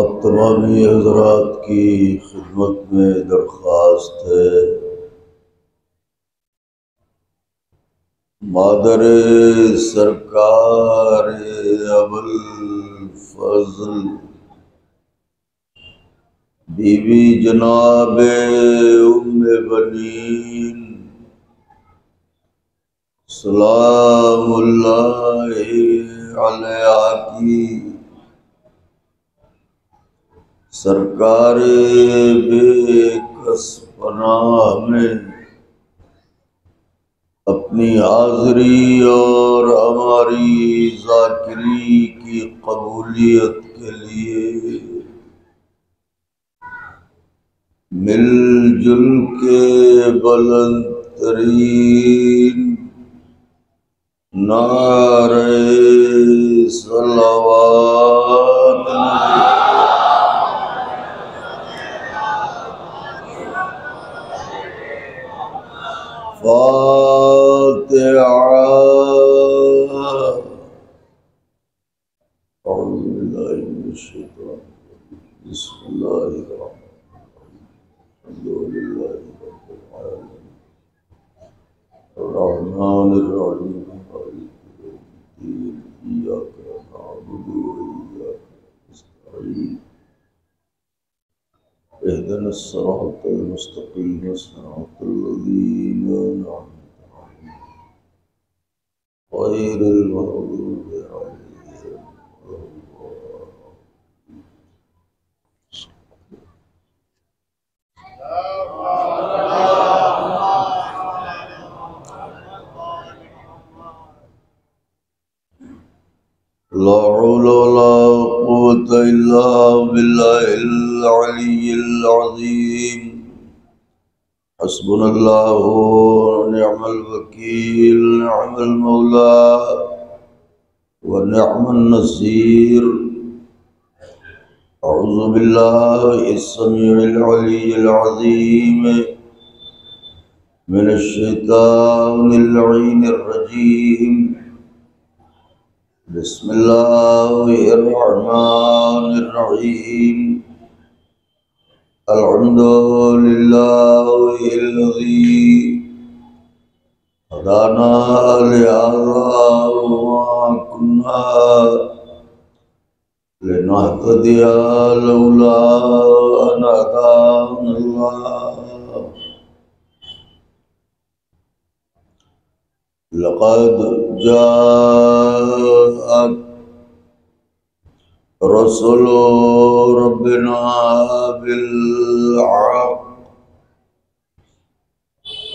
आप तमामी हज़रात की खिदमत में दरख्वास्त है, मादर सरकार अबुल फजल बीवी जनाब उम्मे बनीन सलामुल्लाहि अलैहा की सरकार बेकस पनाह में अपनी हाज़री और हमारी ज़ाकिरी की कबूलियत के लिए मिलजुल के बुलंद तरीन नारे सलावत फातिहा। औज़ु बिल्लाहि मिनश शैतानिर रजीम। बिस्मिल्लाहिर रहमानिर रहीम। अर्रहमानिर रहीम। इय्याका नअबुदु व इय्याका नस्तईन। इहदिनस सिरातल मुस्तक़ीम सिरातल लज़ीना अनअमता अलैहिम गैरिल मग़ज़ूबि अलैहिम ला हौला वला कुव्वता इल्ला बिल्लाहिल अलिय्यिल अज़ीम। हस्बुनल्लाहु व निअमल वकील, निअमल मौला व निअमन नसीर। अऊज़ु बिल्लाहिस समीउल अलीय्यिल अज़ीम मिनश शैतानिर लईनिर रजीम। बिस्मिल्लाहिर रहमानिर रहीम। अल्हम्दुलिल्लाहिल्लज़ी हदाना लिहाज़ा व मा कुन्ना लिनहतदिया लौला अन हदानल्लाह। लक़द जाअत रसूलु रब्बिना बिल हक़।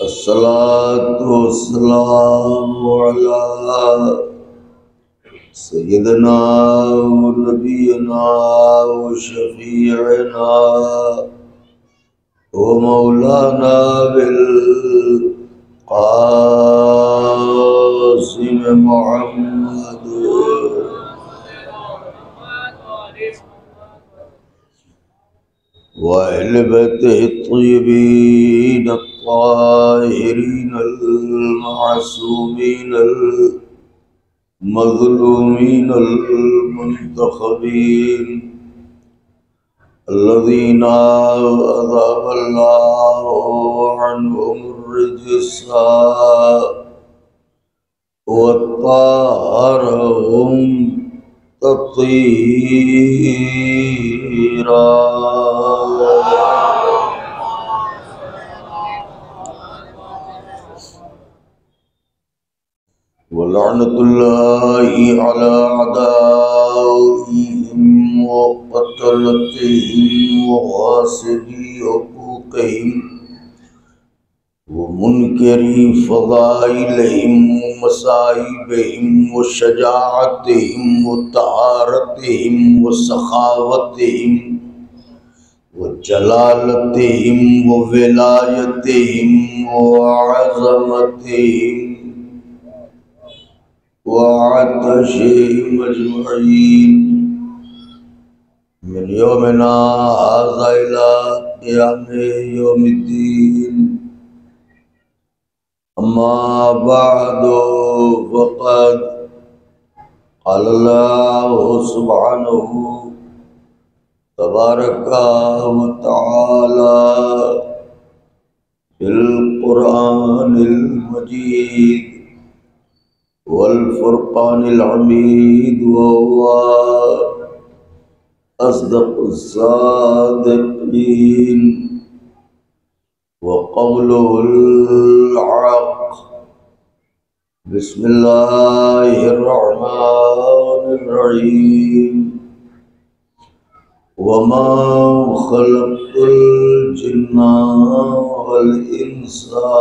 अस्सलातु वस्सलामु अला सय्यिदिना व नबियिना व शफ़ीइना व मौलाना बिल क़ासिम मुहम्मद व अहले बैतिहि अत्तय्यबीन अत्ताहिरीन अल-मासूमीन अल-मज़लूमीन अल-मुंतख़बीन अल्लज़ीना अज़हबल्लाहु अन्हुमुर रिज्सा व अत्ताहरहुम तत्हीरा। वलअनतुल्लाहि अला अदाइहिम व क़तलतिहिम व ग़ासिबी हुक़ूक़िहिम व मुनकिरी फ़ज़ाइलिहिम व मसाइबिहिम व शजाअतिहिम व तहारतिहिम व सखावतिहिम व जलालतिहिम व विलायतिहिम व अज़मतिहिम व अतशिहिम अजमईन मिन यौमिना हाज़ा इला क़ियामि यौमिद्दीन। अम्मा बअदु फ़क़द क़ाल अल्लाहु सुब्हानहु तबारक व तआला फिल कुरानिल मजीद वल फुरकानिल हमीद व हुवा अस्दक़ुस सादिक़ीन व क़ौलुहुल हक़। बिस्मिल्लाहिर्रहमानिर्रहीम। वमा खलक़्तुल जिन्ना वल इंसा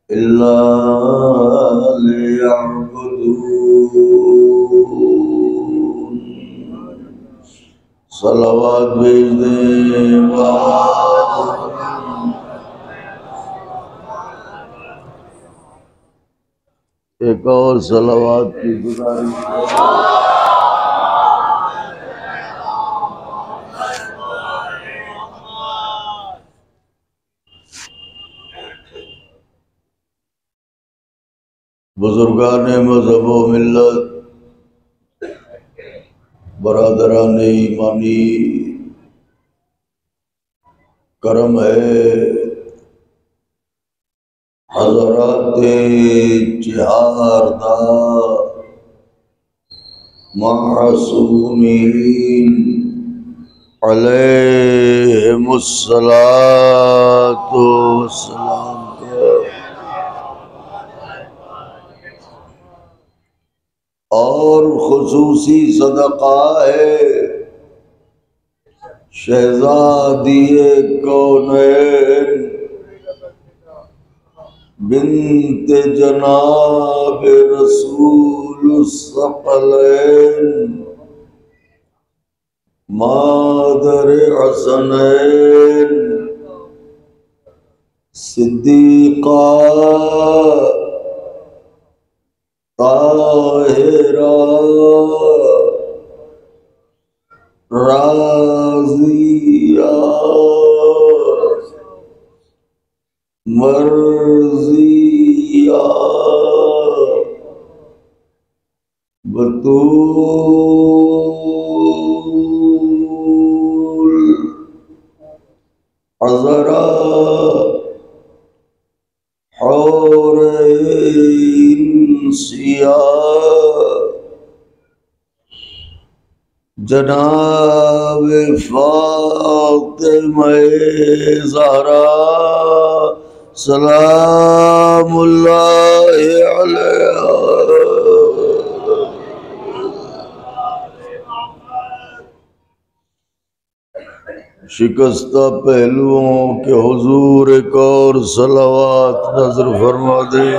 इल्ला लियअबुदून। सलावत भेज दें। एक और सलावत की गुजारिश है। बुजुर्गान मज़हब व मिल्लत, बरादरान ईमानी, करम है हज़रात जिहारदा मासूमीन अलैहिमुस्सलातु वस्सलाम। और खुसूसी सदका है शहज़ादिए कौनैन बिन्ते जनाब रसूलुस सकलैन मादर हसनैन सिद्दीक़ा ताहिरा राज़िया मर्ज़िया बतूल अज़रा हौरैन सिया जनाब फातिमा ज़हरा सलामुल्लाहि अलैहा। शिकस्ता पहलुओं के हुजूर एक और सलावत नजर फरमा दे।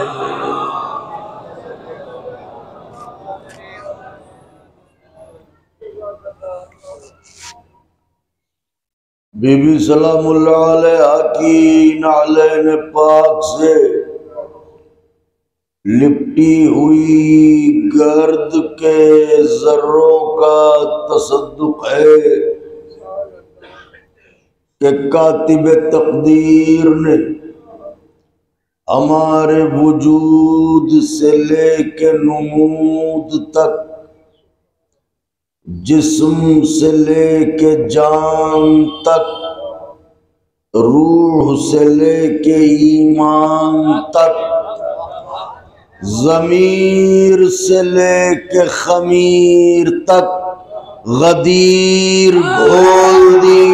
बीबी सलामुल्लाह अलैहा की नालैन पाक से लिपटी हुई गर्द के जर्रों का तसद्दुक है कि कातिब तकदीर ने हमारे वजूद से लेके नमूद तक, जिस्म से लेके जान तक, रूह से लेके ईमान तक, ज़मीर से लेके खमीर तक गदीर घोल दी।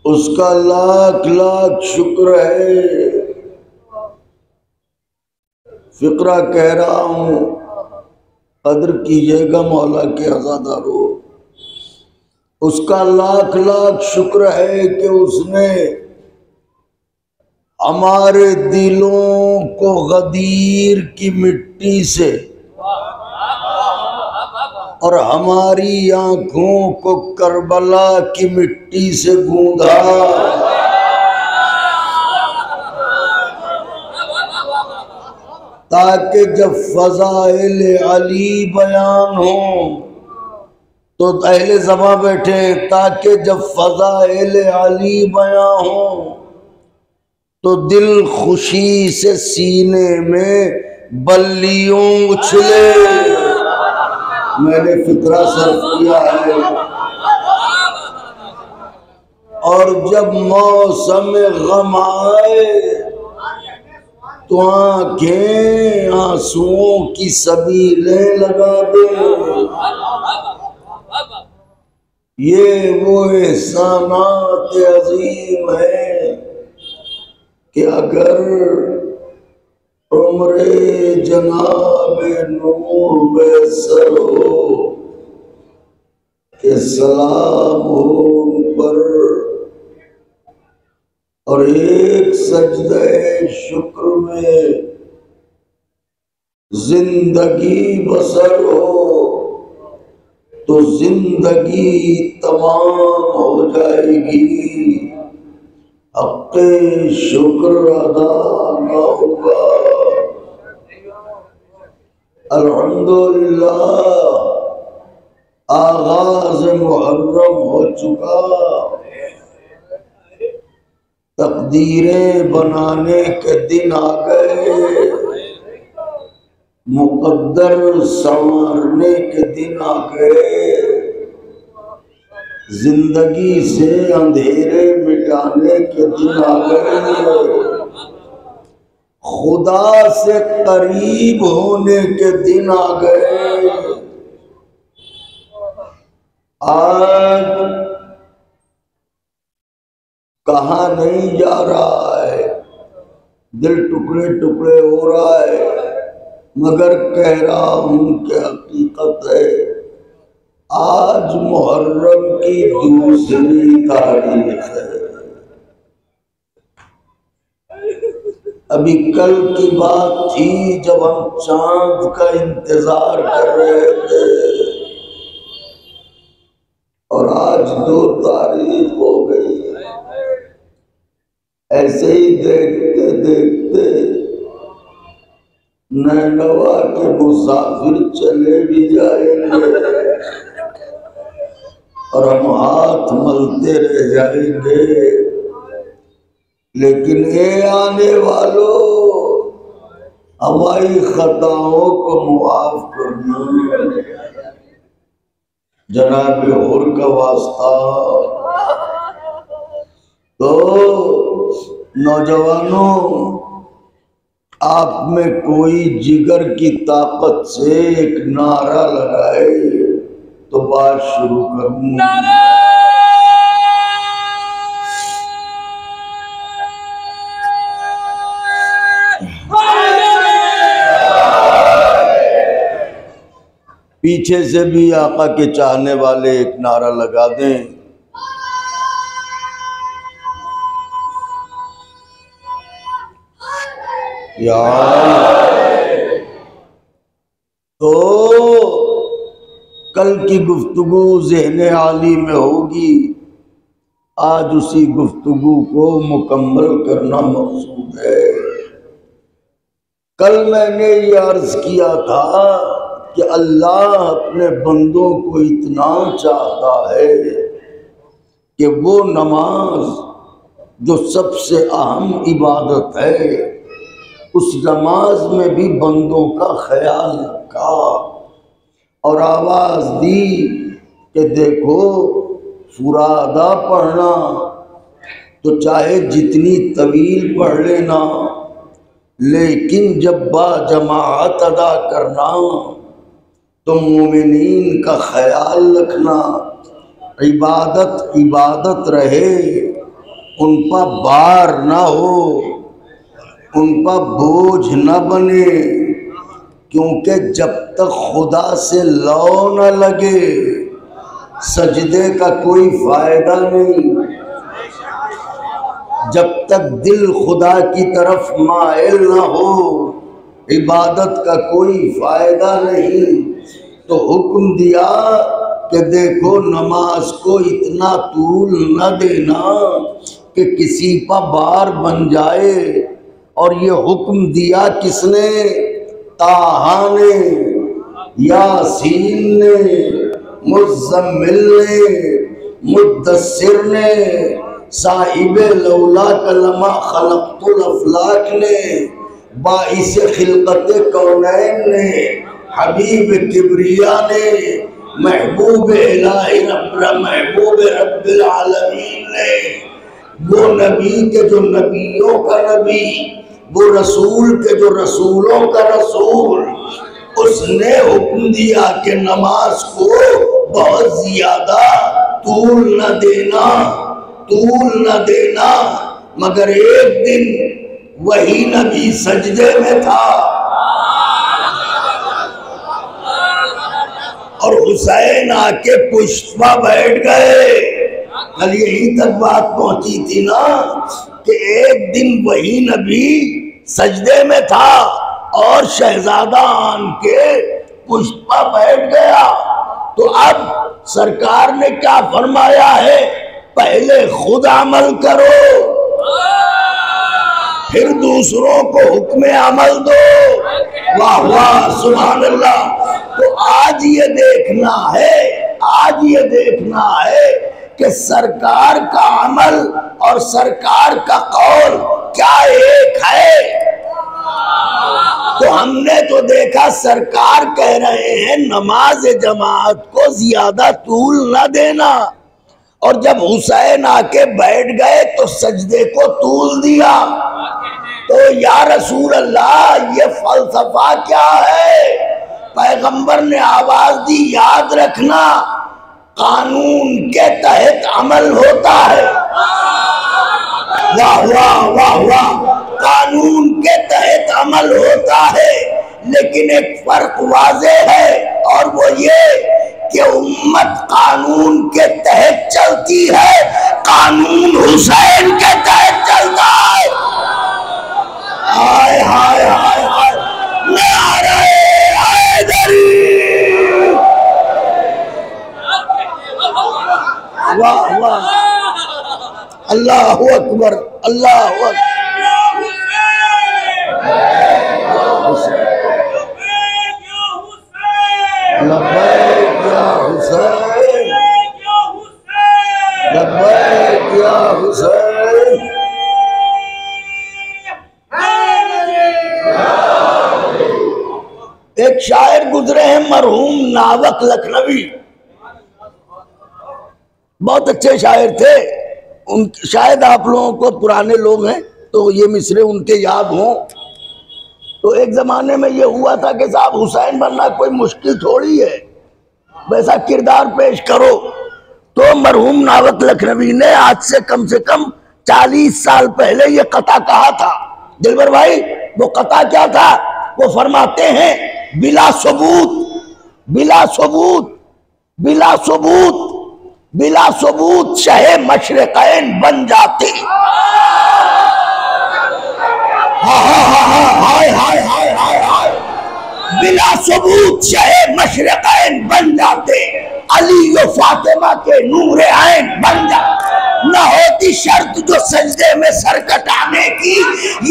उसका लाख लाख शुक्र है। फिक्रा कह रहा हूं, कदर कीजिएगा मौला के अज़ादारो। उसका लाख लाख शुक्र है कि उसने हमारे दिलों को गदीर की मिट्टी से और हमारी आंखों को करबला की मिट्टी से गूंधा। ताकि जब फज़ाइल अली बयान हो तो अहले ज़मा बैठे, ताकि जब फज़ाइल अली बयान हो तो दिल खुशी से सीने में बल्लियों उछले। मैंने फिक्रा सर्फ किया है। और जब मौसम गम आए तो आंखें आंसुओं की सबीलें लगा दे। ये वो एहसानात अजीम है कि अगर उम्रे जनाब नूर बेसर हो कि सलाम हो उन पर और एक सजदे शुक्र में जिंदगी बसर हो तो जिंदगी तमाम हो जाएगी। हक़्क़े शुक्र अदा न होगा। अल्हम्दुलिल्लाह आगाज़ मुहर्रम हो चुका। तकदीरें बनाने के दिन आ गए। मुक़द्दर संवारने के दिन आ गए। जिंदगी से अंधेरे मिटाने के दिन आ गए। खुदा से करीब होने के दिन आ गए। आज कहाँ नहीं जा रहा है, दिल टुकड़े टुकड़े हो रहा है, मगर कह रहा हूं कि हकीकत है आज मुहर्रम की दूसरी तारीख है। अभी कल की बात थी जब हम चांद का इंतजार कर रहे थे और आज 2 तारीख हो गई। ऐसे ही देखते देखते नैनवा के मुसाफिर चले भी जाएंगे और हम हाथ मलते रह जाएंगे। लेकिन ये आने वालों हमारी खताओं को मुआफ करना। जनाब हुर का वास्ता। तो नौजवानों, आप में कोई जिगर की ताकत से एक नारा लगाए तो बात शुरू करूं। पीछे से भी आका के चाहने वाले एक नारा लगा दें। तो कल की गुफ्तगू ज़हन आली में होगी। आज उसी गुफ्तगू को मुकम्मल करना मकसूद है। कल मैंने ये अर्ज किया था कि अल्लाह अपने बंदों को इतना चाहता है कि वो नमाज जो सबसे अहम इबादत है उस नमाज में भी बंदों का ख्याल रखा और आवाज दी कि देखो फुरादा पढ़ना तो चाहे जितनी तवील पढ़ लेना, लेकिन जब बाजमाअत अदा करना तो मोमिनीन का ख्याल रखना। इबादत इबादत रहे, उन पर बार ना हो, उन पर बोझ न बने, क्योंकि जब तक खुदा से लौ न लगे सजदे का कोई फायदा नहीं। जब तक दिल खुदा की तरफ माइल न हो इबादत का कोई फायदा नहीं। तो हुक्म दिया कि देखो नमाज को इतना तूल न देना कि किसी पर बार बन जाए। और ये हुक्म दिया किसने? ताहा ने, यासीन ने, मुज़म्मिल ने, मुद्दस्सिर ने, साहिबे लौला कलमा खलक़तुल अफलाक ने, बाइसे खिलकत कौनैन ने, हबीब किबरिया ने, महबूब इलाही महबूब रब्बिल आलमीन ने, वो नबी के जो नबियों का नबी, वो रसूल के जो रसूलों का रसूल, उसने हुक्म दिया कि नमाज को बहुत ज्यादा तूल न देना, तूल न देना। मगर एक दिन वही नबी सजदे में था और हुसैन आके पुष्पा बैठ गए। कल यही तक बात पहुंची थी ना कि एक दिन वही नबी सजदे में था और शहजादा आन के पुष्पा बैठ गया। तो अब सरकार ने क्या फरमाया है, पहले खुद अमल करो फिर दूसरों को हुक्म अमल दो। वाह वाह सुभान अल्लाह। तो आज ये देखना है, आज ये देखना है कि सरकार का अमल और सरकार का कौल क्या एक है। तो हमने तो देखा सरकार कह रहे हैं नमाज जमात को ज्यादा तूल न देना, और जब हुसैन आके बैठ गए तो सजदे को तूल दिया। तो या रसूल अल्लाह ये फलसफा क्या है। पैगंबर ने आवाज दी, याद रखना कानून के तहत अमल होता है। वाह वाह वाह वाह, कानून के तहत अमल होता है, लेकिन एक फर्क वाज़े है और वो ये कि उम्मत कानून के तहत चलती है, कानून हुसैन के तहत चलता है। हाय हाय हाय हाय, नारे हैदरी, वाह वाह, अल्लाहु अकबर, अल्लाहु अकबर। लब्बैक या हुसैन, लब्बैक या हुसैन। एक शायर गुजरे हैं मरहूम नावक लखनवी, बहुत अच्छे शायर थे। उन शायद आप लोगों को पुराने लोग हैं तो ये मिसरे उनके याद हों। तो एक जमाने में ये हुआ था कि साहब हुसैन बनना कोई मुश्किल थोड़ी है, वैसा किरदार पेश करो। तो मरहूम नावक लखनवी ने आज से कम 40 साल पहले ये कथा कहा था। दिलबर भाई वो कथा क्या था, वो फरमाते हैं बिला सबूत, बिला सबूत, बिला सबूत, बिला सबूत शहे मशरिकैन बन जाते। हाय हाय हाय हाय हाय, बिला सबूत शहे मशरिकैन बन जाते, अली व फातिमा के नूर ऐन बन जाते। न होती शर्त जो सजदे में सर कटाने की,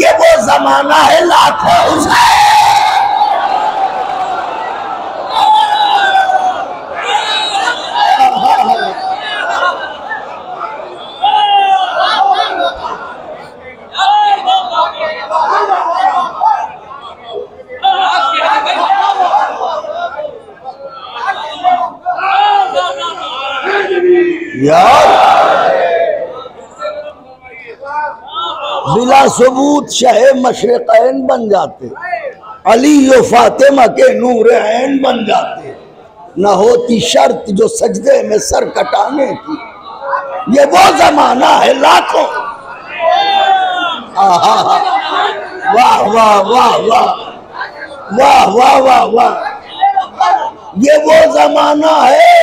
ये वो जमाना है लाखों हुसैन। यार बिला सबूत शहे मशरिकैन बन जाते, अली व फातिमा के नूर ऐन बन जाते, न होती शर्त जो सजदे में सर कटाने की, ये वो जमाना है लाखों। वाह वाह वाह वाह वाह वाह वाह वाह, ये वो जमाना है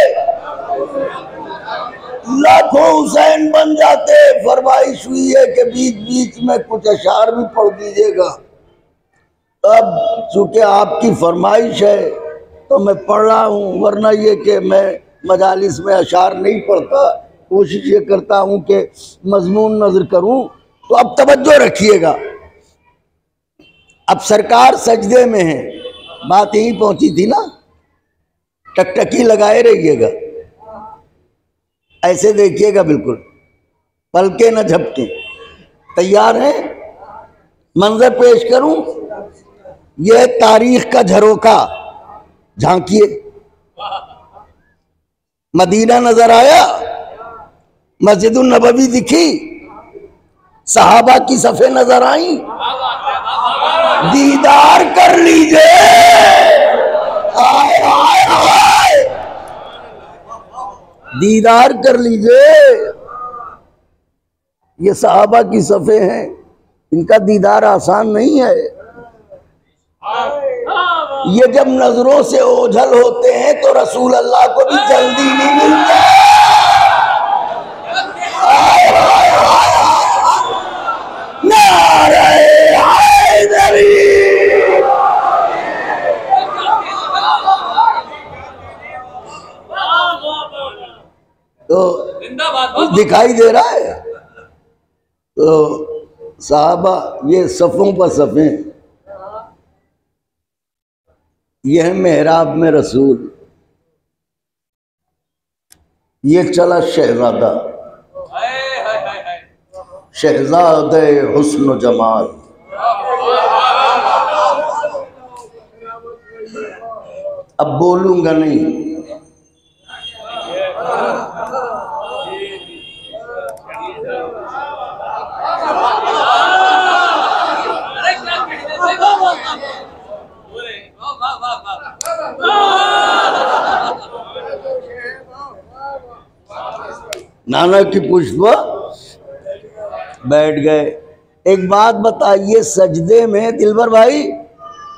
लाखों हुसैन बन जाते। फरमाइश हुई है कि बीच बीच में कुछ अशार भी पढ़ दीजिएगा। अब चूंकि आपकी फरमाइश है तो मैं पढ़ रहा हूँ, वरना ये कि मैं मजालिस में अशार नहीं पढ़ता, कोशिश ये करता हूँ कि मजमून नजर करूँ। तो अब तवज्जो रखिएगा। अब सरकार सजदे में है, बात यही पहुंची थी ना, टकटकी लगाए रहिएगा, ऐसे देखिएगा बिल्कुल। पलके न झपके। तैयार हैं? मंजर पेश करूं? यह तारीख का झरोका, झांकिए। मदीना नजर आया, मस्जिदुन नबवी दिखी, सहाबा की सफ़े नजर आई, दीदार कर लीजिए। आए आए आए, दीदार कर लीजिए। ये सहाबा की सफ़े हैं, इनका दीदार आसान नहीं है। ये जब नजरों से ओझल होते हैं तो रसूल अल्लाह को भी जल्दी नहीं मिलता। नारे हैदरी। तो दिखाई दे रहा है। तो साहबा ये सफ़ों पर सफ़े, यह मेहराब में रसूल, ये चला शहजादा, शहजादे हुस्न जमाल। अब बोलूंगा नहीं, नाना की पुष्प बैठ गए। एक बात बताइए, सजदे में दिलबर भाई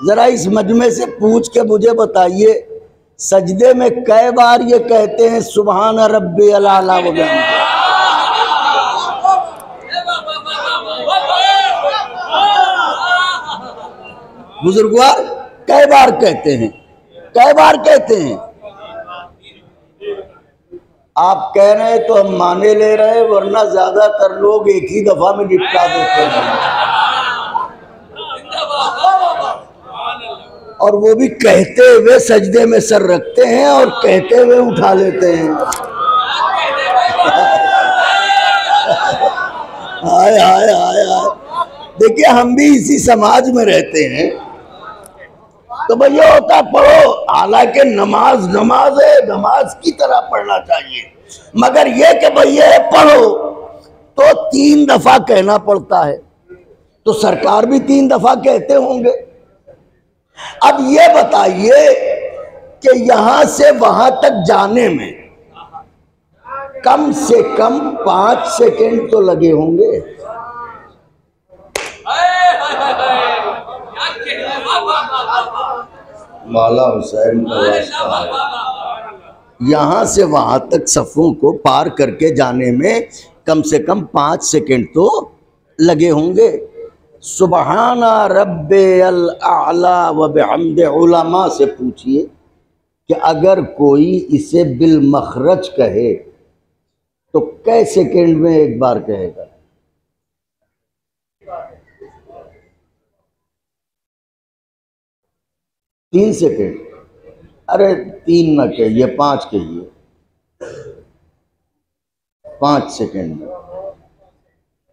जरा इस मजमे से पूछ के मुझे बताइए, सजदे में कई बार ये कहते हैं सुभान रब्बी अल-आला व बिहम्दिही? बुजुर्गवार कई बार कहते हैं, कई बार कहते हैं? आप कह रहे हैं तो हम माने ले रहे हैं, वरना ज्यादातर लोग एक ही दफा में निपटा देते हैं, और वो भी कहते हुए सजदे में सर रखते हैं और कहते हुए उठा लेते हैं। हाय हाय हाय हाय। देखिए हम भी इसी समाज में रहते हैं, तो भैया होता पढ़ो, हालांकि नमाज नमाज है, नमाज की तरह पढ़ना चाहिए, मगर ये कि भैया पढ़ो तो 3 दफा कहना पड़ता है, तो सरकार भी 3 दफा कहते होंगे। अब ये बताइए कि यहां से वहां तक जाने में कम से कम 5 सेकेंड तो लगे होंगे। मौला हुसैन का वास्ता है, यहां से वहां तक सफ़ों को पार करके जाने में कम से कम 5 सेकेंड तो लगे होंगे। सुबहाना रब्बियल आला व बिहम्दिही, उलमा से पूछिए कि अगर कोई इसे बिल मखरज कहे तो कै सेकेंड में एक बार कहेगा? 3 सेकेंड? अरे 3 न कहिए, 5 कहिए, 5 सेकेंड में,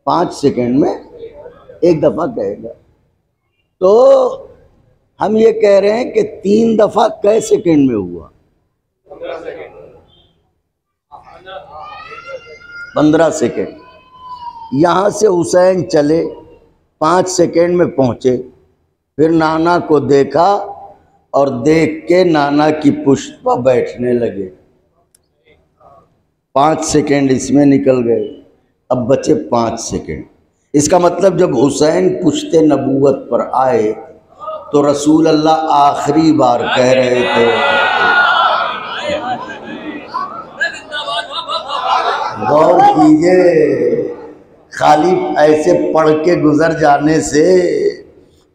5 सेकेंड में एक दफा कहेगा। तो हम ये कह रहे हैं कि 3 दफा कै सेकेंड में हुआ? 15 सेकेंड। यहां से हुसैन चले, 5 सेकेंड में पहुंचे, फिर नाना को देखा और देख के नाना की पुश्त पर बैठने लगे। 5 सेकेंड इसमें निकल गए, अब बचे 5 सेकेंड। इसका मतलब जब हुसैन पुश्ते नबूवत पर आए तो रसूल अल्लाह आखिरी बार कह रहे थे, गौर कीजिए, खाली ऐसे पढ़ के गुजर जाने से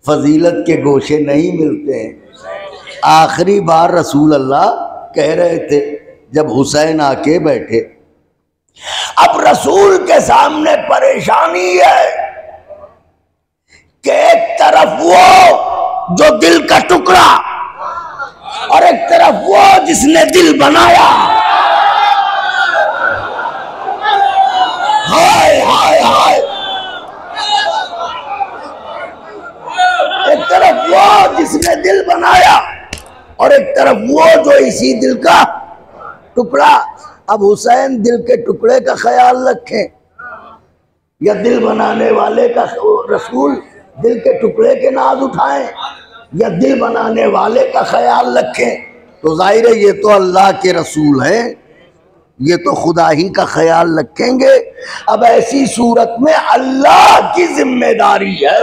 फजीलत के गोशे नहीं मिलते हैं। आखिरी बार रसूल अल्लाह कह रहे थे जब हुसैन आके बैठे। अब रसूल के सामने परेशानी है कि एक तरफ वो जो दिल का टुकड़ा और एक तरफ वो जिसने दिल बनाया। हाय हाय हाय। एक तरफ वो जिसने दिल बनाया और एक तरफ वो जो इसी दिल का टुकड़ा। अब हुसैन दिल के टुकड़े का ख्याल रखें या दिल बनाने वाले का? रसूल दिल के टुकड़े के नाज उठाएं या दिल बनाने वाले का ख्याल रखें? तो जाहिर है ये तो अल्लाह के रसूल हैं, ये तो खुदा ही का ख्याल रखेंगे। अब ऐसी सूरत में अल्लाह की जिम्मेदारी है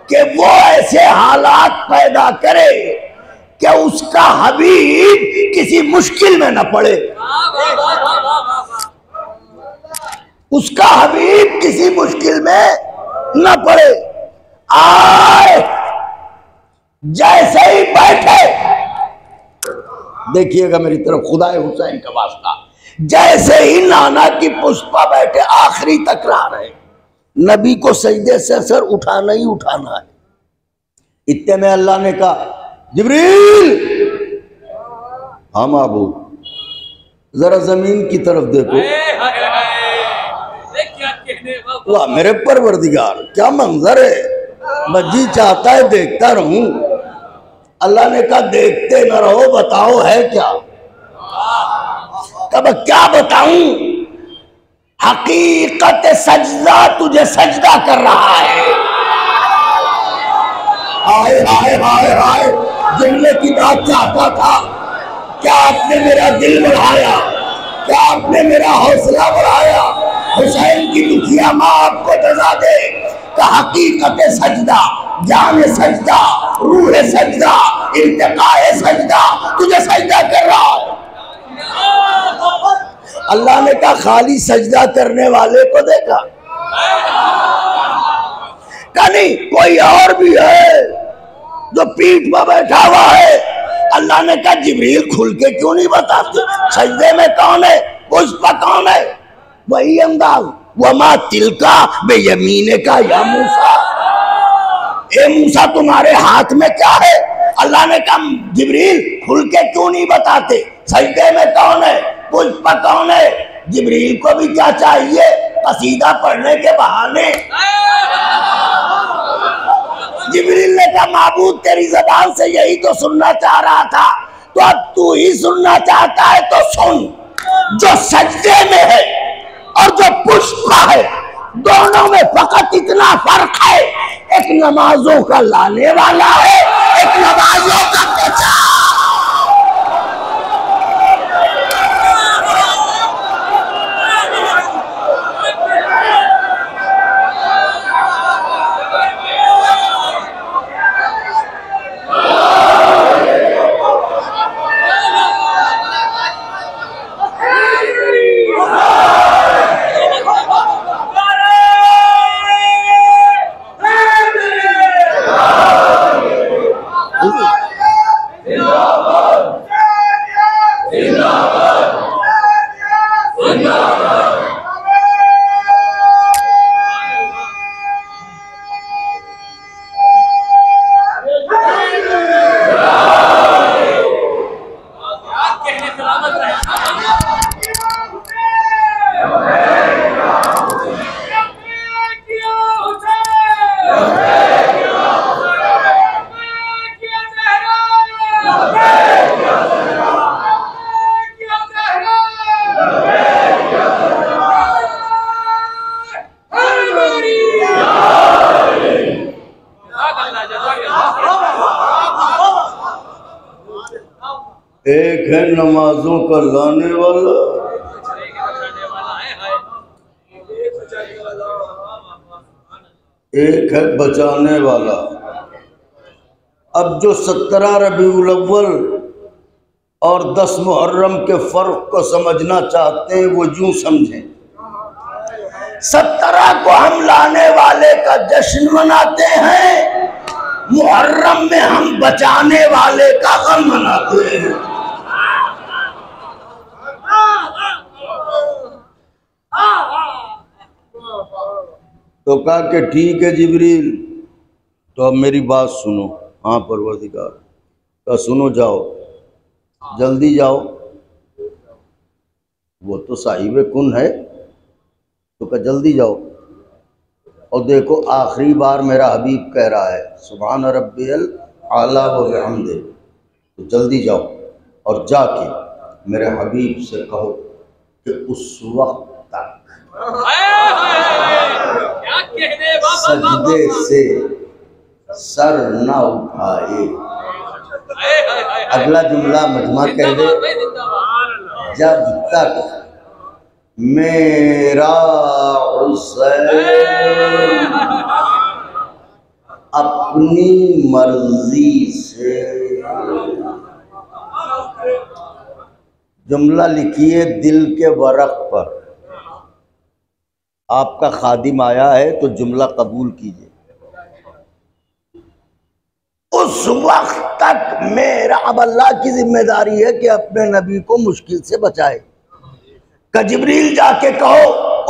कि वो ऐसे हालात पैदा करे कि उसका हबीब किसी मुश्किल में न पड़े, उसका हबीब किसी मुश्किल में न पड़े। आए जैसे ही बैठे, देखिएगा मेरी तरफ, खुदा हुसैन का वास्ता, जैसे ही नाना की पुष्पा बैठे आखिरी तकरार है, नबी को सजदे से सर उठाना ही उठाना है। इतने में अल्लाह ने कहा जिब्रील, हाँ महबूब, जरा जमीन की तरफ देखो। वाह मेरे परवरदिगार, क्या मंजर है, मैं जी चाहता है देखता रहूं। अल्लाह ने कहा देखते न रहो, बताओ है क्या? कब क्या बताऊं? हकीकत सजदा तुझे सजदा कर रहा है। हाय हाय हाय हाय, जुमले की बात चाहता था। क्या आपने मेरा दिल बढ़ाया, क्या आपने मेरा हौसला बढ़ाया? हुसैन की दुखिया माँ आपको सजा दे का हकीकत सजदा, जान सजदा, रूह सजदा, इंतकाए सजदा तुझे सजदा कर रहा है। अल्लाह ने कहा खाली सजदा करने वाले को देखा? कहा नहीं, कोई और भी है जो पीठ पर बैठा हुआ है। अल्लाह ने कहा जिब्रील खुल के क्यों नहीं बताते सजदे में कौन है, उस पर कौन है? वही अंदाज, वमा तिलका बेयमीने का या मूसा, ए मूसा तुम्हारे हाथ में क्या है? अल्लाह ने कहा जिब्रील खुल के क्यों नहीं बताते सजदे में कौन है, पुष्प पर कौन है? जिब्रील को भी क्या चाहिए, कसीदा पढ़ने के बहाने। जिब्रील ने कहा माबूद तेरी ज़बान से यही तो सुनना चाह रहा था, तो अब तू ही सुनना चाहता है तो सुन। जो सजदे में है और जो पुष्प है, दोनों में फकत इतना फर्क है, एक नमाजों का लाने वाला है, एक नमाजों का बचा। एक है नमाजों का लाने वाला, एक है बचाने वाला। अब जो 17 रबीउल अव्वल और 10 मुहर्रम के फर्क को समझना चाहते हैं वो यूं समझें, 17 को हम लाने वाले का जश्न मनाते हैं, मुहर्रम में हम बचाने वाले का गम मनाते हैं। तो कहा कि ठीक है जिब्रील, तो अब मेरी बात सुनो। हाँ परवरदिगार, तो सुनो, जाओ जल्दी जाओ, वो तो साहिब कुन है, तो क्या जल्दी जाओ। और देखो आखिरी बार मेरा हबीब कह रहा है सुभान रब्बियल आला व बिहम्दे, तो जल्दी जाओ और जाके मेरे हबीब से कहो कि उस वक्त तक सजदे से सर न उठाए। अगला जुमला मजमा कह दे, जब तक मेरा हुसैन अपनी मर्जी से। जुमला लिखिए दिल के वरक पर। आपका खादिम आया है तो जुमला कबूल कीजिए। उस वक्त तक मेरा, अब अल्लाह की जिम्मेदारी है कि अपने नबी को मुश्किल से बचाए। का जिब्रील जाके कहो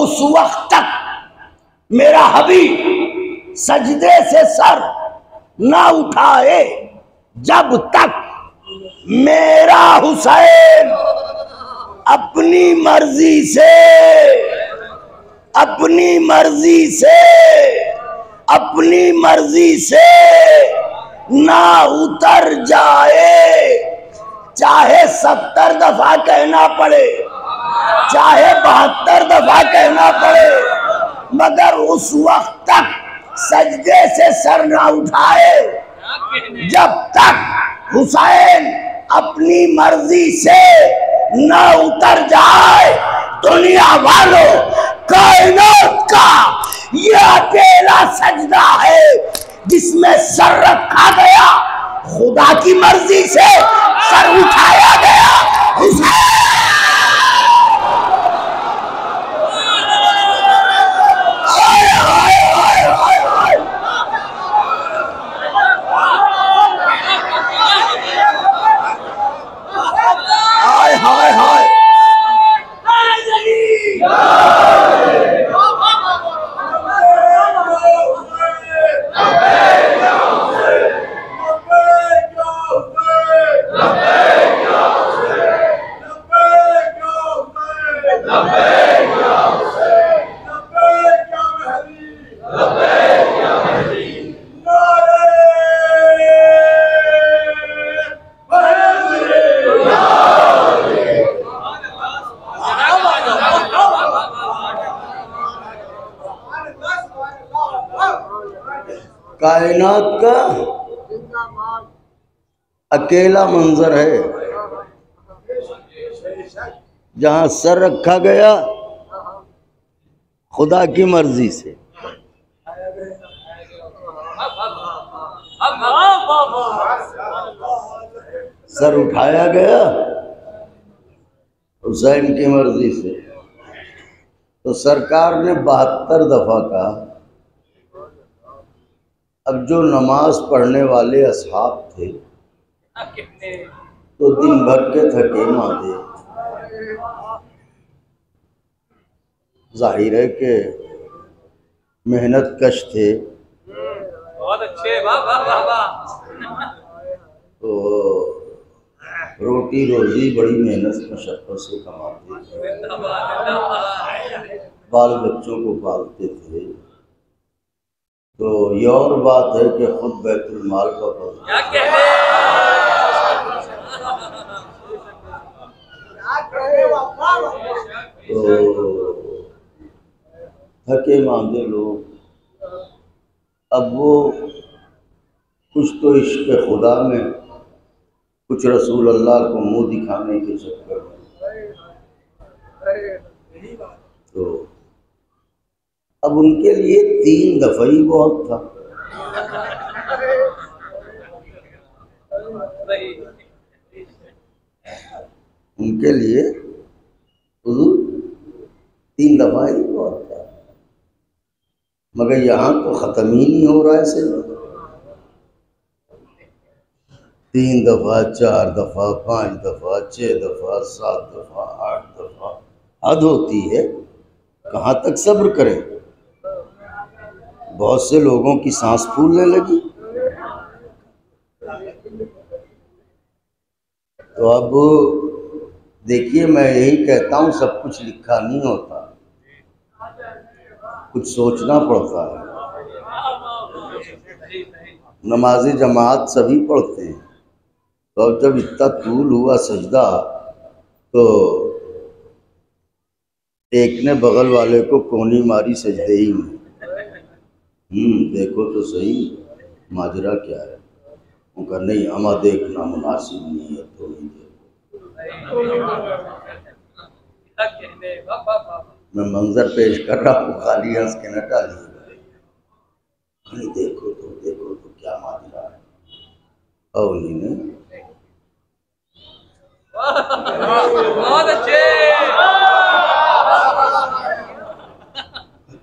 उस वक्त तक मेरा हबीब सजदे से सर ना उठाए जब तक मेरा हुसैन अपनी मर्जी से, अपनी मर्जी से, अपनी मर्जी से ना उतर जाए। चाहे 70 दफा कहना पड़े, चाहे 72 दफा कहना पड़े, मगर उस वक्त तक सजदे से सर ना उठाए जब तक हुसैन अपनी मर्जी से न उतर जाए। दुनिया वालों, कायनात का ये अकेला सजदा है जिसमें सर रखा गया, खुदा की मर्जी से सर उठाया गया। हुसैन कायनात का अकेला मंजर है जहां सर रखा गया खुदा की मर्जी से। सर उठाया गया हुसैन की मर्जी से। तो सरकार ने 72 दफा कहा। अब जो नमाज पढ़ने वाले असहाब थे तो दिन भर के थके मांदे, जाहिर है कि मेहनत कश थे, बहुत अच्छे, वाह वाह वाह वाह। तो रोटी रोजी बड़ी मेहनत मशक्कत से कमाते थे, बाल बच्चों को पालते थे। तो ये और बात है कि खुद बैतुल माल का तो थके मांदे लोग। अब वो कुछ तो इश्क खुदा में, कुछ रसूल अल्लाह को मुंह दिखाने के चक्कर में, तो अब उनके लिए 3 दफा ही बहुत था। उनके लिए 3 दफा ही बहुत था। मगर यहाँ तो ख़त्म ही नहीं हो रहा है सिर्फ 3 दफा, 4 दफा, 5 दफा, 6 दफा, 7 दफा, 8 दफा। हद होती है, कहाँ तक सब्र करें। बहुत से लोगों की सांस फूलने लगी। तो अब देखिए मैं यही कहता हूँ, सब कुछ लिखा नहीं होता, कुछ सोचना पड़ता है। नमाज जमात सभी पढ़ते हैं, तो अब जब इतना तूल हुआ सजदा, तो एक ने बगल वाले को कोनी मारी सजदे ही में। देखो तो सही माजरा क्या है। उनका नहीं, हमा देखना मुनासिब नहीं है, तो नहीं देखो। मैं मंजर पेश कर रहा हूँ, खाली हंस के न डालिएगा। नहीं देखो तो क्या माजरा है। और नहीं बहुत अच्छे।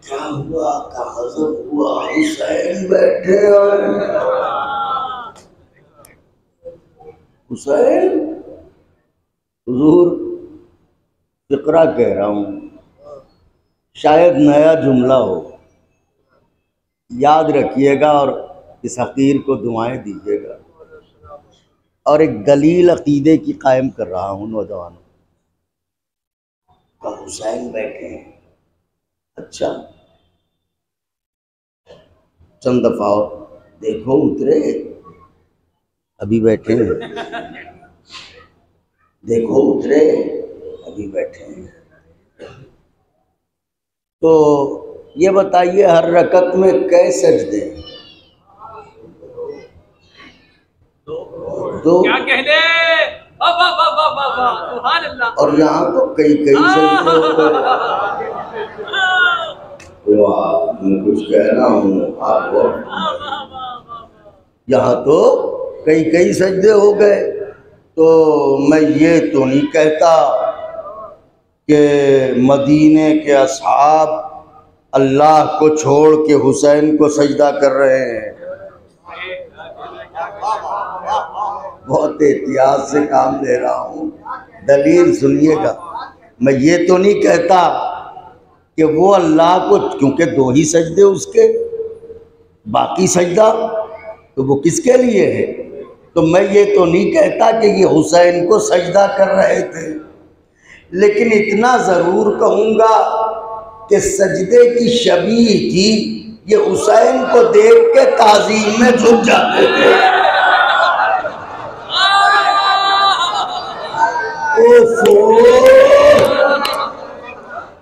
क्या हुआ, का गजब हुआ, हुसैन बैठे हैं। हुसैन हुजूर फिक्रा कह रहा हूँ, शायद नया जुमला हो, याद रखिएगा और इस हकीर को दुआएं दीजिएगा। और एक दलील अकीदे की कायम कर रहा हूँ नौजवानों का। हुसैन बैठे हैं, अच्छा चंद दफा देखो उतरे, अभी बैठे हैं, देखो उतरे, अभी बैठे हैं। तो ये बताइए, हर रकत में कै सजदे? दो। क्या कहने, सुभान अल्लाह। और यहाँ तो कई सजदे हो गए। मैं कुछ कह रहा हूँ आपको, यहाँ तो कई सजदे हो गए। तो मैं ये तो नहीं कहता कि मदीने के असहाब अल्लाह को छोड़ के हुसैन को सजदा कर रहे हैं। बहुत एहतियात से काम ले रहा हूँ, दलील सुनिएगा। मैं ये तो नहीं कहता कि वो अल्लाह को, क्योंकि दो ही सजदे उसके, बाकी सजदा तो वो किसके लिए है। तो मैं ये तो नहीं कहता कि ये हुसैन को सजदा कर रहे थे, लेकिन इतना ज़रूर कहूँगा कि सजदे की शबीह थी, ये हुसैन को देख के ताज़ीम में झुक जाते थे।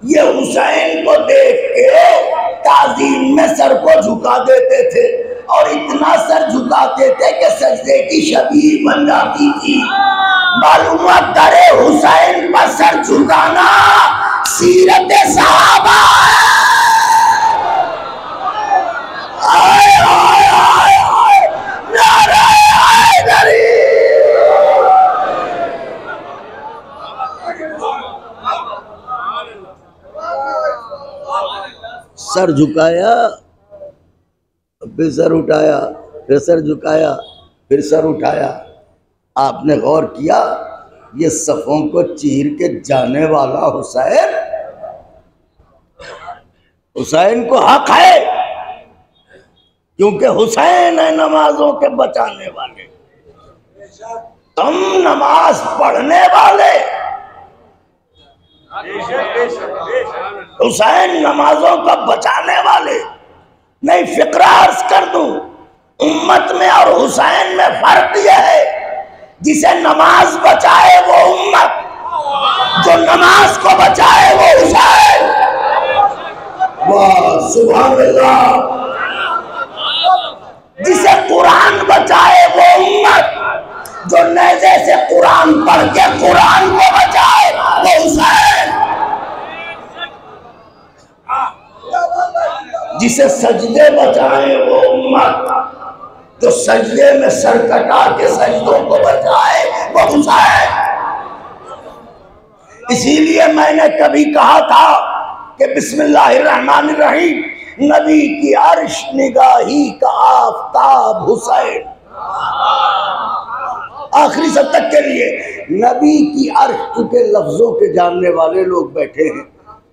ये हुसैन को देख के ताज़ीम में सर को झुका देते थे, और इतना सर झुकाते थे कि सजदे की शबीह बन जाती थी। मालूम करे हुसैन पर सर झुकाना सीरत सहाबा। आए आए आए आए, नारे हैदरी। सर झुकाया, फिर सर उठाया, फिर सर झुकाया, फिर सर उठाया। आपने गौर किया, ये सफ़ों को चीर के जाने वाला हुसैन को हक है, क्योंकि हुसैन है नमाजों के बचाने वाले। तुम नमाज पढ़ने वाले, हुसैन नमाजों का बचाने वाले। नहीं, फिक्रा अर्ज कर दूं, उम्मत में और हुसैन में फर्क यह है, जिसे नमाज बचाए वो उम्मत, जो नमाज को बचाए वो हुसैन। वाह सुभान अल्लाह। जिसे कुरान बचाए वो उम्मत, जो नेज़े से कुरान पढ़ के कुरान को बचाए वो हुसैन। जिसे सजदे बचाए वो उम्मत, जो सजदे में सर कटा के सजदों को बचाए वो हुसैन। इसीलिए मैंने कभी कहा था कि बिस्मिल्लाहिर्रहमानिर्रहीम, नबी की अर्श निगाही का आफताब हुसैन। आखिरी सब तक के लिए नबी की अर्श के लफ्जों के जानने वाले लोग बैठे हैं।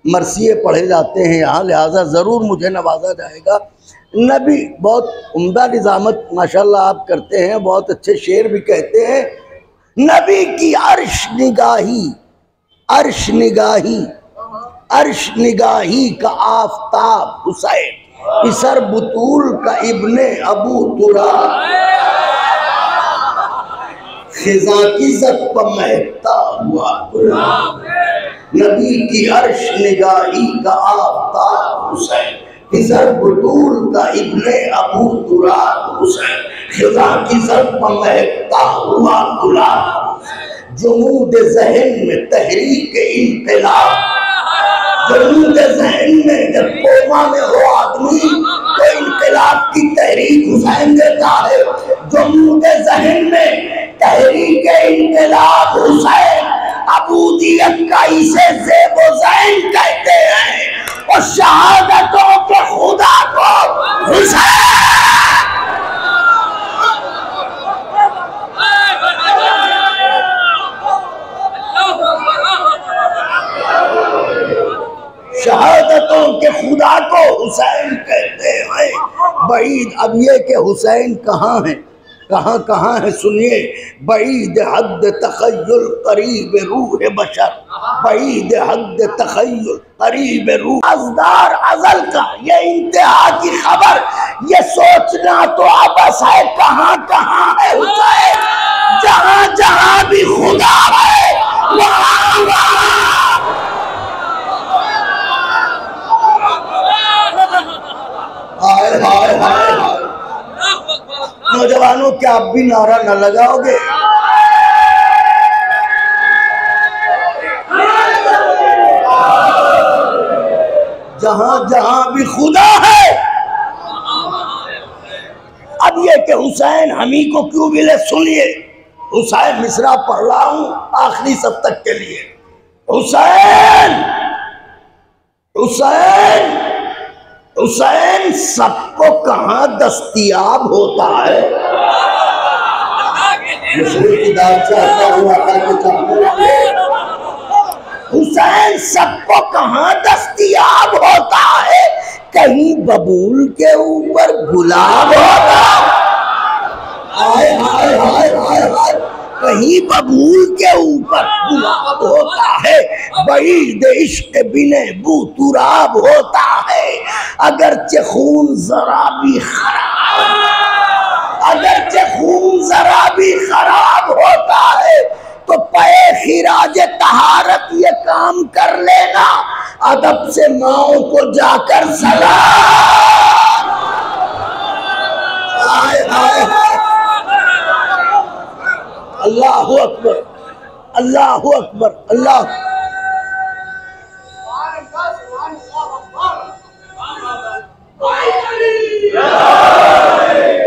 मरसिए पढ़े जाते हैं यहाँ, लिहाजा ज़रूर मुझे नवाजा जाएगा। नबी बहुत उम्दा निज़ामत माशाल्लाह आप करते हैं, बहुत अच्छे शेर भी कहते हैं। नबी की अर्श निगाही अर्श निगाही का आफताब हुसैन, पिसर बुतूल का इब्ने अबू तुराब, खिजा की जद पर महकता हुआ गुलाब, नबी की अर्श निगाही का आफताब हुसैन, पिसर बुतूल का इब्ने अबू तुराब हुसैन, खिजा की जद पर महकता हुआ गुलाब, जुमूद ज़हन में तहरीक इंक़िलाब, जुमूद ज़हन में जब कोमा में हो आदमी तो इंक़िलाब की तहरीक हुसैन देता है। जुमूद ज़हन में तहरीक इंक़िलाब हुसैन, अबूदियत का इसे ज़ेबो ज़ैन कहते हैं और शहादतों के खुदा को हुसैन। शहादतों के खुदा को हुसैन कहते हैं। बईद अब ये कि हुसैन कहाँ है, कहाँ है सुनिए। बईद हद तखय्युल करीब रूह बशर, बईद हद तखय्युल करीब रूह अज़दार अज़ल का ये इंतहा की खबर, ये सोचना तो आपस है कहाँ है हुसैन। जहाँ जहाँ भी खुदा है वहाँ हाय हाय हाय हाय। नौजवानों क्या आप भी नारा न लगाओगे? जहां जहां भी खुदा है। अब ये कि हुसैन हमी को क्यों मिले सुनिए। हुसैन मिसरा पढ़ रहा हूं आखिरी सप्तक के लिए। हुसैन हुसैन हुसैन सबको कहाँ दस्तयाब होता है। हुसैन सबको कहाँ दस्तयाब होता है। कहीं बबूल के ऊपर गुलाब होता है। हाय हाय हाय हाय हाय। कहीं बबूल के ऊपर गुलाब होता है। बईद इश्क बिने बू तुराब होता है। अगरचे खून जरा भी खराब, अगरचे खून जरा भी खराब होता है तो पे खिराज तहारत ये काम कर लेना। अदब से माओ को जाकर सलाम। हाय हाय हाय। अल्लाहु अकबर अल्लाहु अकबर अल्लाह।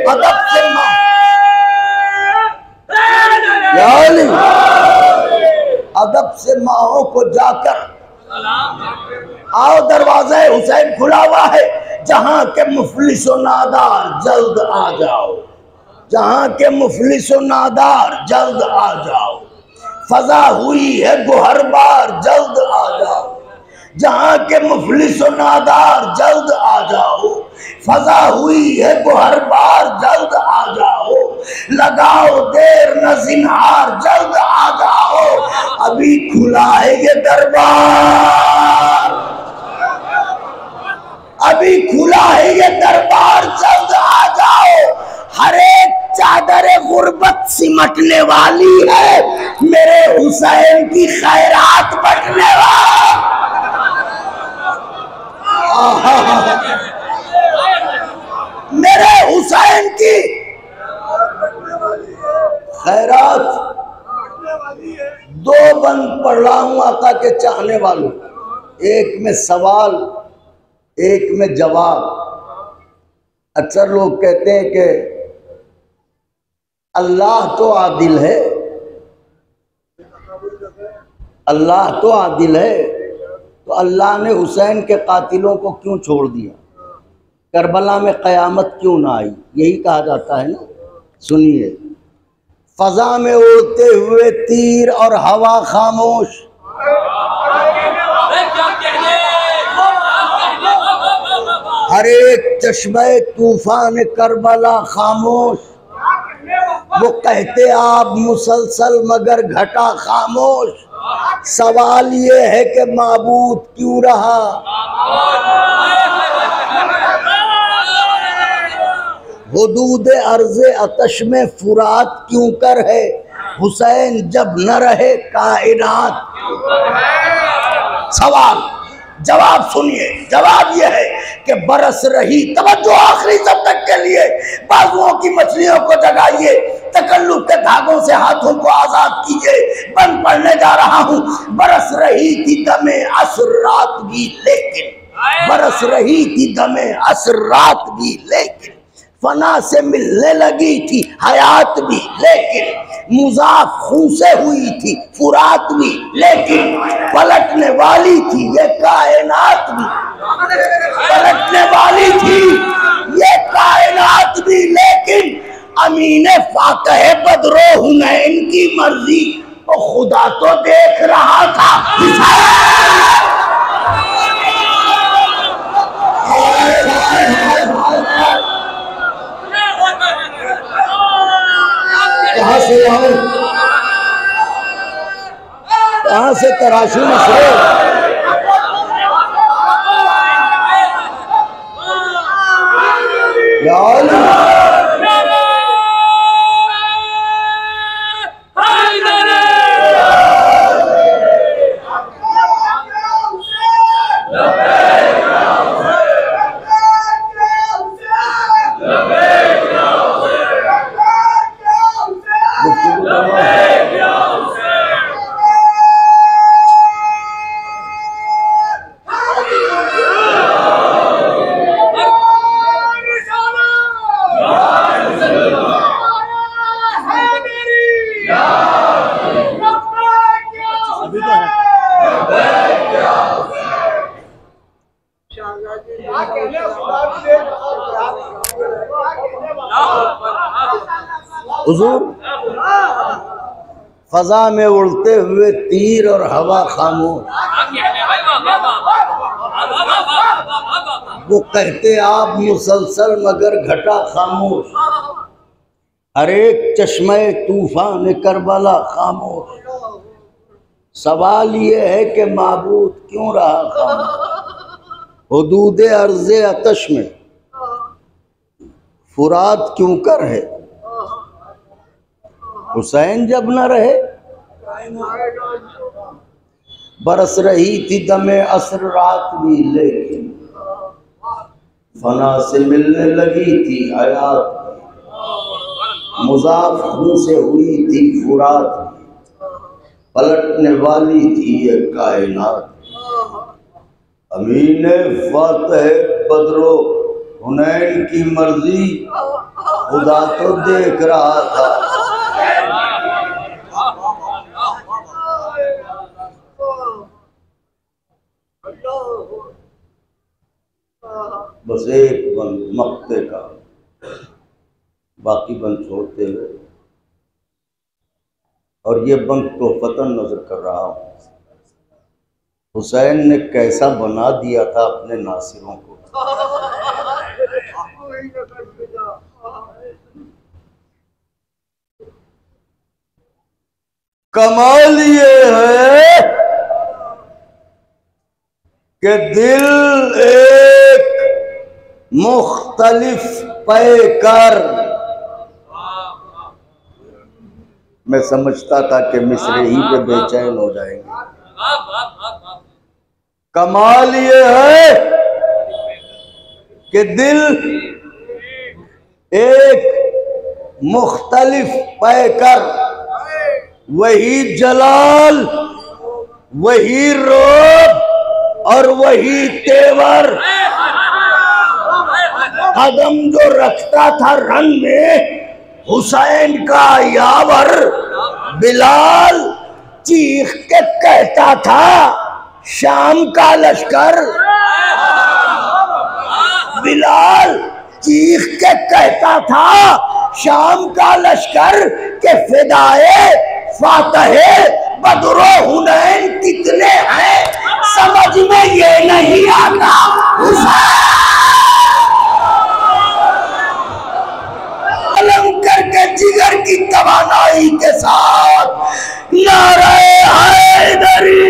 अदब से अदब से माओ को जाकर आओ। दरवाजा हुसैन खुला हुआ है। जहां के मुफलिसो नादार जल्द आ जाओ, जहां के मुफलिसो नादार जल्द आ जाओ। फजा हुई है गुहर बार जल्द आ जाओ। जहां के मुफलिसो नादार जल्द आ जाओ। फजा हुई है गुहर बार जल्द आ जाओ। लगाओ देर न जिन्हार जल्द आ जाओ। अभी खुला है ये दरबार, अभी खुला है ये दरबार जल्द आ जाओ। हर एक चादर गुर्बत सिमटने वाली है। मेरे हुसैन की खैरात बटने वाली। मेरे हुसैन की खैरात। दो बंद पढ़ रहा हूं आका के चाहने वालों। एक में सवाल, एक में जवाब। अक्सर लोग कहते हैं कि अल्लाह तो आदिल है, अल्लाह तो आदिल है, तो अल्लाह ने हुसैन के कातिलों को क्यों छोड़ दिया? करबला में क़यामत क्यों ना आई? यही कहा जाता है ना। सुनिए। फजा में उड़ते हुए तीर और हवा खामोश। हर एक चश्मे तूफान करबला खामोश। वो कहते आप मुसलसल मगर घटा खामोश। सवाल ये है कि माबूद क्यों रहा? हुदूद अर्ज़े अतश में फुरात क्यों कर है? हुसैन जब न रहे कायनात। सवाल जवाब सुनिए। जवाब यह है कि बरस रही तवज्जो आखिरी सब तक के लिए, बाजुओं की मछलियों को जगाइए, तकल्लुफ के धागों से हाथों को आजाद कीजिए। बंद पढ़ने जा रहा हूँ। बरस रही थी दमे असर रात भी लेकिन, बरस रही थी दमे असर रात भी लेकिन, फना से मिलने लगी थी हयात भी लेकिन, मुजाफ खून से हुई थी फुरात भी लेकिन, पलटने वाली थी ये कायनात भी, पलटने वाली थी ये कायनात भी लेकिन, अमीने फातह बदरो हुनैन की मर्जी तो खुदा तो देख रहा था। कहाँ से आए, कहाँ से तराशू मसले? हुजूर फजा में उड़ते हुए तीर और हवा खामोश, वो कहते आप मुसलसल मगर घटा खामोश, हर एक चश्मे तूफान करबला खामोश। सवाल ये है कि माबूद क्यों रहा खामोश? हुदूद अर्ज़े अतश में फुरात क्यों कर है? हुसैन जब न रहे, बरस रही थी दमे असर रात भी लेकिन, फना से मिलने लगी थी हयात, मुजाफ खून से हुई थी फुरात, पलटने वाली थी ये कायनात। अमीन फातह बदरो हुनैन की मर्जी खुदा तो देख रहा था। बस एक बंद मक्ते का, बाकी बंद छोड़ते हुए, और ये बंद तो फतन नजर कर रहा हूँ। हुसैन ने कैसा बना दिया था अपने नासिरों को। कमाल ये है कि दिल एक मुख्तलिफ पैकर, मैं समझता था कि मिस्र ही पे बेचैन हो जाएंगे। कमाल ये है कि दिल एक मुख्तलिफ पैकर, वही जलाल, वही रोब और वही तेवर, कदम जो रखता था रन में हुसैन का यावर, बिलाल चीख के कहता था शाम का लश्कर, बिलाल चीख के कहता था शाम का लश्कर के फिदाए फातहे बदरो हुनैन कितने हैं समझ में ये नहीं आता। अलम करके जिगर की तवानाई के साथ नारे हैदरी।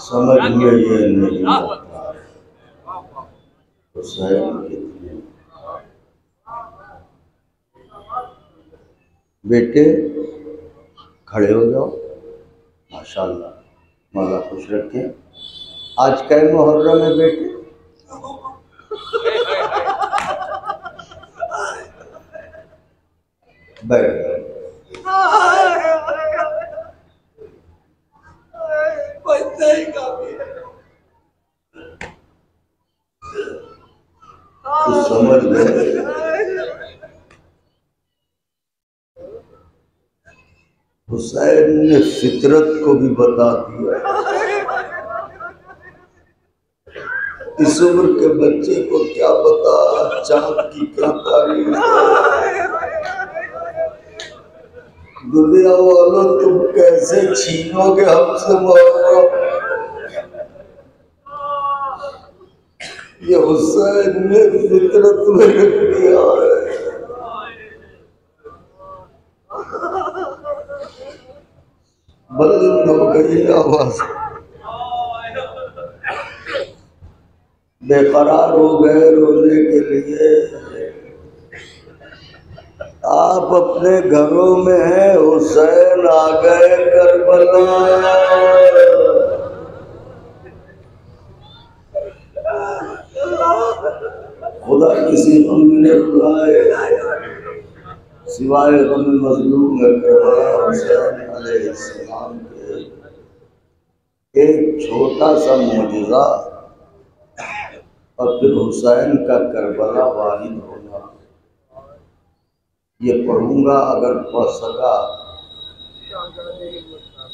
समझ में ये नहीं आता हुसैन कितने। बेटे खड़े हो जाओ, माशाल्लाह, मौला खुश रखे। आज कै मुहर्रम है बेटे? बैठ तो समझ गए। हुसैन ने फितरत को भी बता दिया। इस उम्र के बच्चे को क्या पता चांद की क्या तारीफ। दुनिया वालों तुम कैसे छीनोगे हमसे मुहर्रम। ये हुसैन ने फितरत में रख दिया है। बंद हो गई आवाज, बेकरार हो गए रोने के लिए। आप अपने घरों में हैं, हुसैन आ गए करबला। खुदा किसी ने बुलाए सिवाय गम मजलूम करबला हुसैन अलैहिस्सलाम के एक छोटा सा मुअजिज़ा और फिर हुसैन का करबला वारिद होना। ये पढ़ूंगा अगर पढ़ सका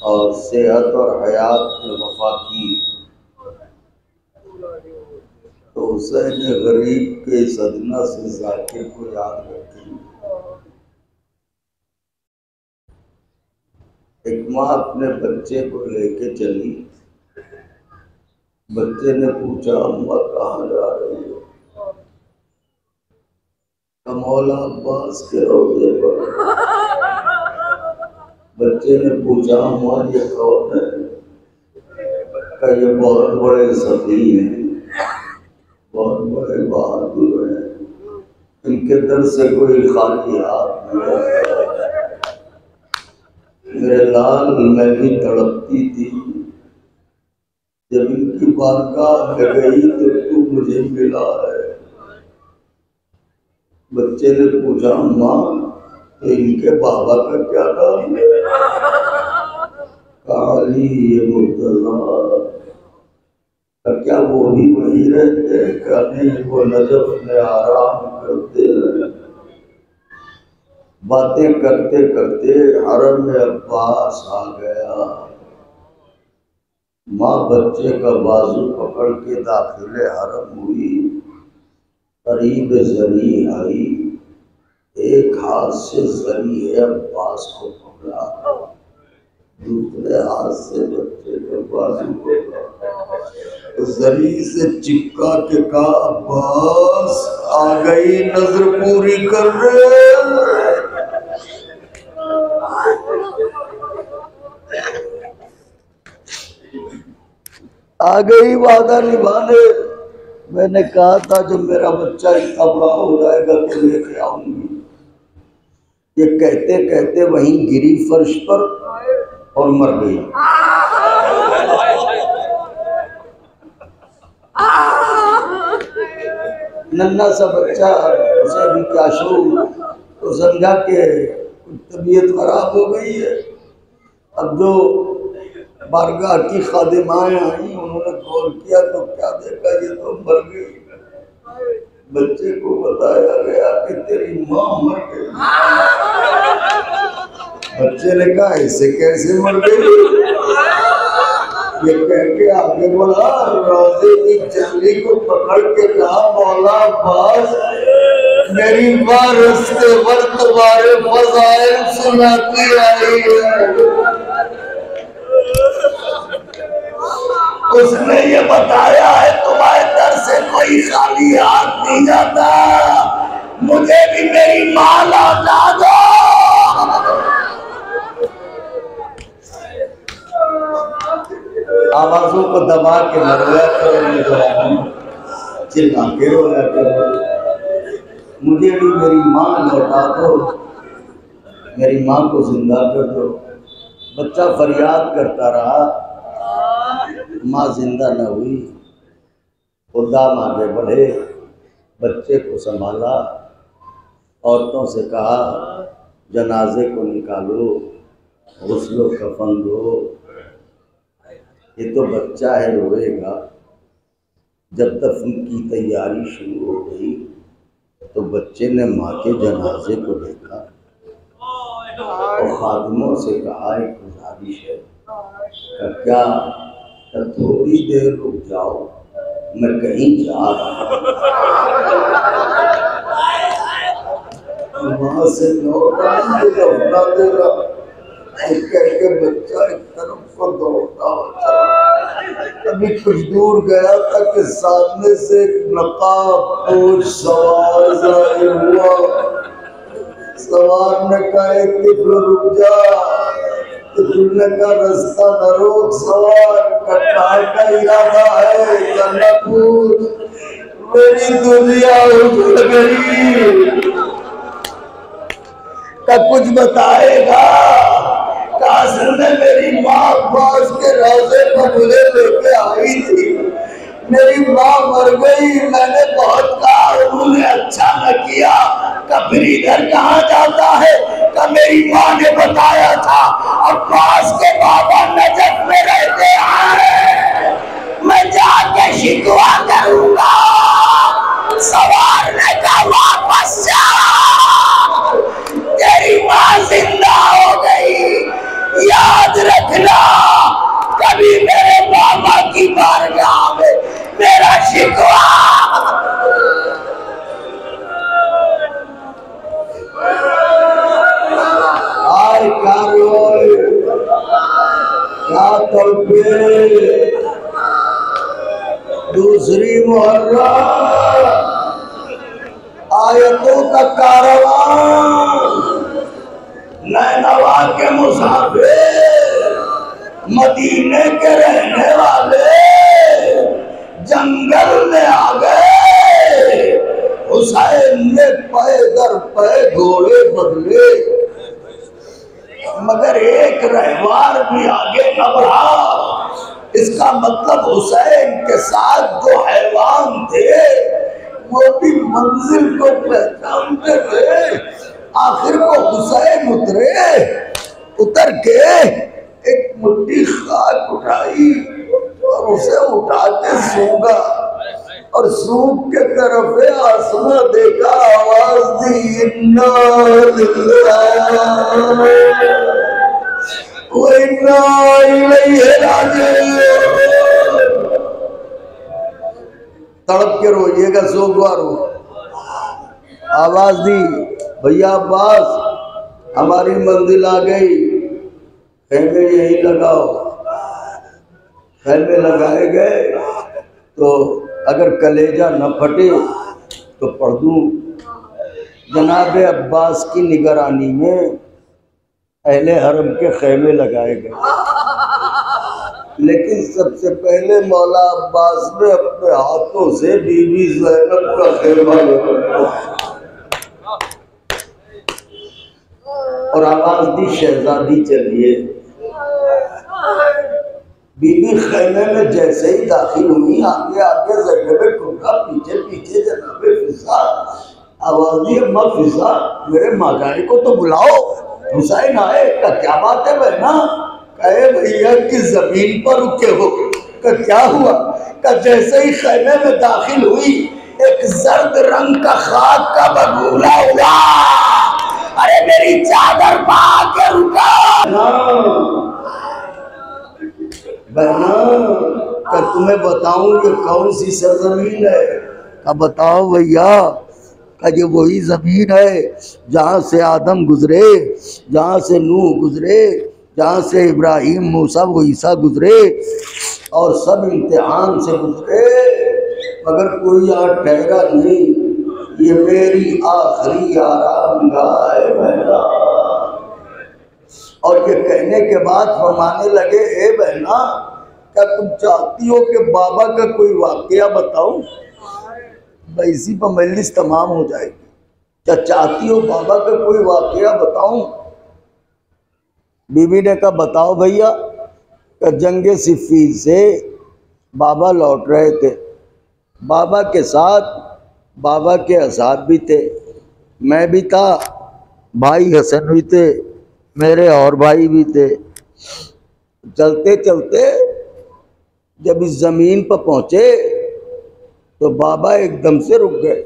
और सेहत और हयात में वफा की तो हुसैन गरीब के सदना से जाकिर को याद रखेंगे। एक माँ अपने बच्चे को लेके चली। बच्चे ने पूछा अम्मा कहाँ जा रही हो? मौला अब्बास के रोज़े पर। बच्चे ने पूछा अम्मा ये कौन है? का ये बहुत बड़े सफी हैं, बहुत बड़े बहादुर हैं, इनके दर से कोई खाली हाथ नहीं है। मेरे लाल मैं भी तड़पती थी, जब इनकी बारगाह में गई तो तू मुझे मिला है। बच्चे ने पूछा माँ तो इनके बाबा का क्या नाम है? काली ये मुर्तज़ा। क्या वो भी वही रहते हैं? क्या नहीं, वो नजफ में आराम करते हैं। बातें करते करते हरम में अब्बास आ गया। माँ बच्चे का बाजू पकड़ के दाखिले हरम हुई। करीब जरी आई, एक हाथ से जरी अब्बास को पकड़ा, दूसरे हाथ से बच्चे का बाजू पकड़ा, जरी से चिपका के कहा अब्बास आ गई नजर पूरी कर रहे। आ गई वादा निभाने। मैंने कहा था जब मेरा बच्चा इतना बड़ा हो जाएगा तो लेके आऊंगी। ये कहते कहते वहीं गिरी फर्श पर और मर गई। नन्हा सा बच्चा, उसे भी क्या शौक, तो समझा के तबीयत खराब हो गई है। अब जो बारगाह की खादिमाएं आई, उन्होंने गौर किया तो क्या देखा, ये तो मर गई। बच्चे को बताया गया कि तेरी माँ मर गई। बच्चे ने कहा ऐसे कैसे मर गई? ये कह के आगे बढ़ा, रोजे की चल्ली को पकड़ के कहा, मौला अब्बास, मेरी माँ रस्ते पर तुम्हारे फज़ाइल सुनाती आई है। उसने ये बताया है तुम्हारे दर से कोई खाली हाथ नहीं जाता, मुझे भी मेरी माँ लौटा दो। आवाजों को दबा के मर गया करो, चिल्ला के रोया करो, मुझे भी मेरी माँ लौटा दो, मेरी माँ को जिंदा कर दो। बच्चा फरियाद करता रहा, माँ जिंदा न हुई। खुदाम आगे बढ़े, बच्चे को संभाला, औरतों से कहा जनाजे को निकालो, गुस्लो कफन दो। ये तो बच्चा है, रोएगा। जब दफन की तैयारी शुरू हो गई तो बच्चे ने माँ के जनाजे को देखा और खादिमों से कहा, एक गुजारिश है, क्या थोड़ी देर रुक जाओ, मैं कहीं जा रहा हूँ। वहां से लौट देगा करके बच्चा एक तरफ को दौड़ता चला। अभी कुछ दूर गया था कि सामने से एक नकाबपोश सवार जाहिर हुआ। सवार ने कहा, एक तिफल रुक जा। तिफल ने कहा, रास्ता न रोक सवार, कटार का इरादा है, जन्नतपुर। मेरी दुनिया उजड़ गई। का कुछ बताएगा? कासिम ने मेरी माँ अब्बास के रोजे पर मुझे लेके आई थी, मेरी माँ मर गई, मैंने बहुत कहा, उन्होंने अच्छा न किया। फिर इधर कहाँ जाता है? मेरी माँ ने बताया था अब्बास के बाबा नजफ में रहते हैं, मैं जाके शिकवा करूंगा। सवार ने कहा, वापस जा, तेरी माँ जिंदा हो गई। याद रखना, कभी मेरे बाबा की बारगाह में मेरा शिकवा आय क्या तड़पे। दूसरी मुहर्रम आयतों का कारवां, नैनवा के मुसाफिर, मदीने के रहने वाले जंगल में आ गए। हुसैन ने पै दर पै घोड़े बदले, मगर एक रहवार भी आगे न बढ़ा। इसका मतलब हुसैन के साथ जो हैवान थे वो भी मंजिल को पहचानते थे। आखिर को हुसैन उतर के एक मुट्ठी खाक उठाई और उसे उठा के सूंघा, और सूंघ के तरफ आसमां देखा, आवाज दी, इन्ना लिल्लाह व इन्ना इलैहि राजिऊन। तड़प के रोइएगा, सोगवा रो। आवाज दी, भैया अब्बास हमारी मंजिल आ गई, खेमे यही लगाओ। खेमे लगाए गए तो अगर कलेजा न फटे तो पढ़ दूं। जनाब अब्बास की निगरानी में अहले हरम के खेमे लगाए गए, लेकिन सबसे पहले मौला अब्बास ने अपने हाथों से बीबी ज़ैनब का खेमा लगाया और आवाज दी, शहजादी चलिए। बीबी खेमे में जैसे ही दाखिल हुई, आगे आगे ज़ैनब कुबरा, पीछे पीछे जनाबे फिजा। आवाज दी, अम्मा फिजा, मेरे माजाई को तो बुलाओ, हुसैन आए। का क्या बात है बहना? कहे भैया कि जमीन पर रुके हो? का क्या हुआ? का जैसे ही खैमे में दाखिल हुई एक जर्द रंग का खाक का बगुला हुआ, अरे मेरी चादर पा के रुका। बहना का तुम्हें बताऊं ये कौन सी सरजमीन है? का बताओ भैया। का ये वही जमीन है जहाँ से आदम गुजरे, जहाँ से नूह गुजरे, जहाँ से इब्राहिम, मूसा व ईसा गुजरे और सब इम्तिहान से गुजरे, मगर कोई यहाँ ठहरा नहीं। ये मेरी आखिरी आरामगाह है बहना। और ये कहने के बाद फरमाने लगे, ए बहना क्या तुम चाहती हो कि बाबा का कोई वाकया बताऊं? इसी पर मजलिस तमाम हो जाएगी। क्या चाहती हो बाबा का कोई वाकया बताऊं? बीबी ने कहा बताओ भैया। कि जंगे सिफ़ीन से बाबा लौट रहे थे, बाबा के साथ बाबा के असहाब भी थे, मैं भी था, भाई हसन भी थे, मेरे और भाई भी थे। चलते चलते जब इस ज़मीन पर पहुँचे तो बाबा एकदम से रुक गए।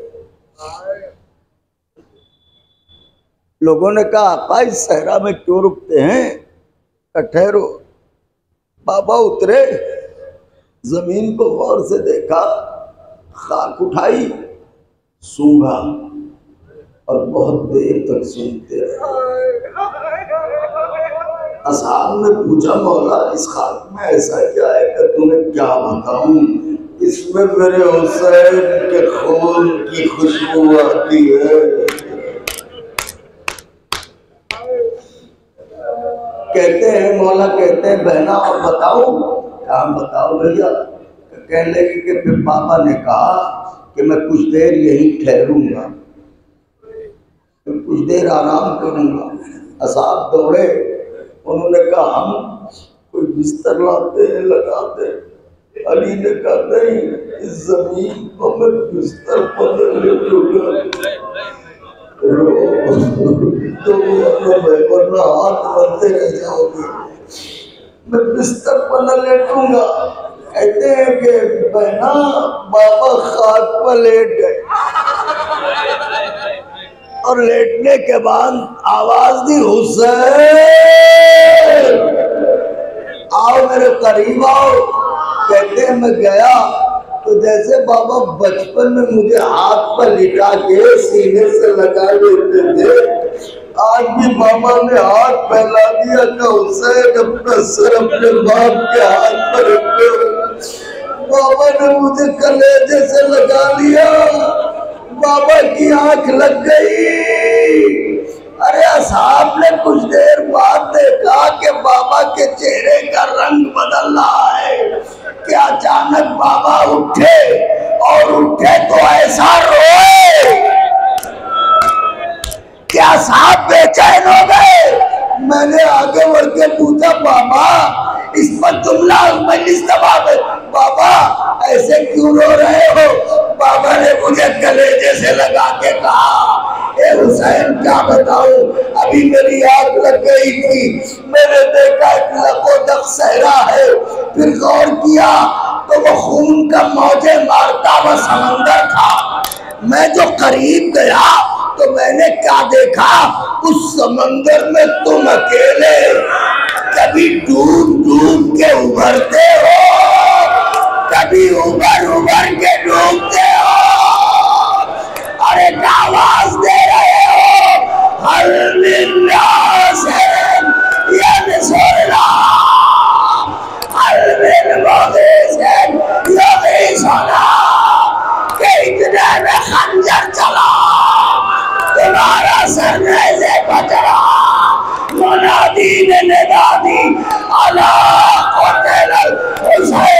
लोगों ने कहा आका इस सहरा में क्यों रुकते हैं? ठहरो। बाबा उतरे, जमीन को गौर से देखा, खाक उठाई, सूंघा और बहुत देर तक सूंघते रहे। असहाब ने पूछा मौला इस खाक में ऐसा क्या है कि तुम्हें क्या बताऊं? इसमें मेरे हुसैन के खून की खुशबू आती है। कहते हैं मौला कहते हैं बहना और बताओ? काम बताओ भैया। कहने लगे कि फिर पापा ने कहा कि मैं कुछ देर यहीं ठहरूंगा, कुछ देर आराम करूंगा। असहाब दौड़े, उन्होंने कहा हम कोई बिस्तर लाते हैं लगाते हैं। अली ने कहा नहीं, इस जमीन पर मैं बिस्तर पर तो वरना हाथ बनते रह जाओगे, मैं बिस्तर पर न लेटूंगा। कहते हैं कि बहना बाबा खाक पर लेट गए और लेटने के बाद आवाज दी हुसैन आओ मेरे करीब आओ। कहते हैं मैं गया तो जैसे बाबा बचपन में मुझे हाथ पर लिटा के सीने से लगा लेते थे, आज भी बाबा ने हाथ फैला दिया कि हुसैन अपना सर अपने बाप के हाथ पर रखो। बाबा ने मुझे कलेजे से लगा लिया, बाबा की आंख लग गई। अरे असहाब ने कुछ देर बाद देखा कि बाबा के चेहरे का रंग बदल रहा है कि अचानक बाबा उठे और उठे तो ऐसा रोए क्या साहब बेचैन हो गए। मैंने आगे बढ़ के पूछा बाबा इस पर जुमला मजलिस तबाह है, बाबा ऐसे क्यों रो रहे हो? बाबा ने मुझे कलेजे से लगा के कहा ए हुसैन क्या बताऊं, अभी मेरी आंख लग गई थी, मैंने देखा एक लकोदक सहरा है, फिर गौर किया तो वो खून का मौजे मारता हुआ समंदर था। मैं जो करीब गया तो मैंने क्या देखा, उस समंदर में तुम अकेले कभी डूब डूब के उभरते हो, कभी उभर उभर के डूबते हो। अरे आवाज दे रहे हो हर निन्यास है ये निसोला, हर दिन मोदेश है ये भी सोना कि इतने में खंजर चला तुम्हारा सरने से बचरा। मुनादी ने निदा दी अला क़ुतिल हुसैन